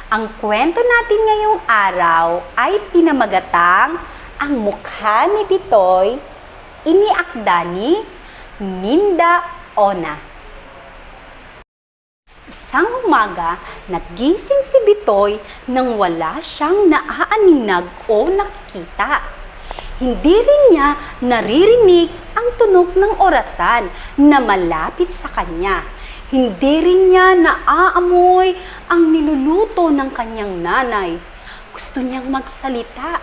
Ang kwento natin ngayong araw ay pinamagatang Ang Mukha ni Bitoy, iniakda ni Minda Ona. Isang umaga, nagising si Bitoy nang wala siyang naaaninag o nakita. Hindi rin niya naririnig ang tunog ng orasan na malapit sa kanya. Hindi rin niya naaamoy ang niluluto ng kanyang nanay. Gusto niyang magsalita,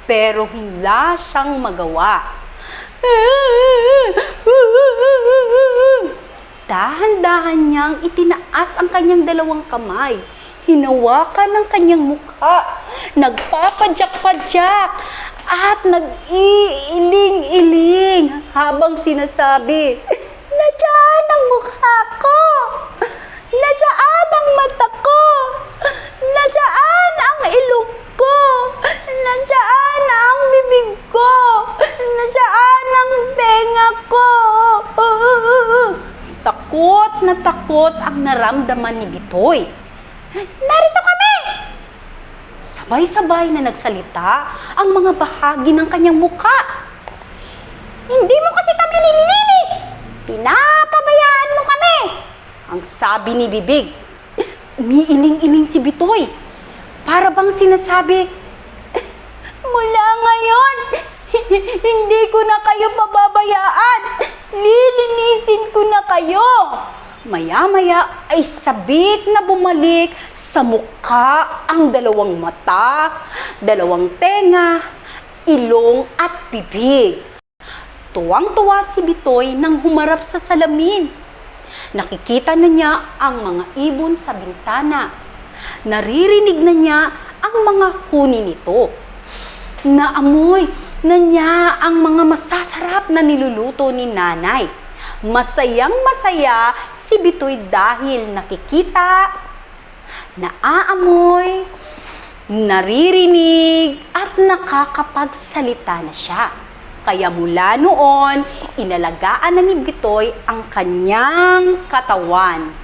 pero hindi siyang magawa. Dahan-dahan niyang itinaas ang kanyang dalawang kamay. Hinawakan ang kanyang mukha, nagpapadyak-padyak, at nag-iiling-iling habang sinasabi, "Nasaan ang mukha ko? Nasaan ang mata ko? Nasaan ang ilong ko? Nasaan ang bibig ko? Nasaan ang tenga ko?" Takot na takot ang naramdaman ni Bitoy. "Narito kami!" Sabay-sabay na nagsalita ang mga bahagi ng kanyang mukha. "Hindi mo kasi kami nililinis! Pinapabayaan mo kami!" ang sabi ni Bibig. Umiiling-iling si Bitoy. Para bang sinasabi, "Mula ngayon, hindi ko na kayo pababayaan. Lilinisin ko na kayo." Maya-maya ay sabik na bumalik sa mukha ang dalawang mata, dalawang tenga, ilong at bibig. Tuwang-tuwa si Bitoy nang humarap sa salamin. Nakikita na niya ang mga ibon sa bintana. Naririnig na niya ang mga huni nito. Naamoy na niya ang mga masasarap na niluluto ni nanay. Masayang-masaya si Bitoy dahil nakikita, naaamoy, naririnig at nakakapagsalita na siya. Kaya mula noon, inalagaan na ni Bitoy ang kanyang katawan.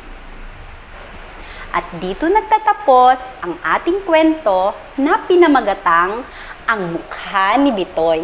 At dito nagtatapos ang ating kwento na pinamagatang Ang Mukha ni Bitoy.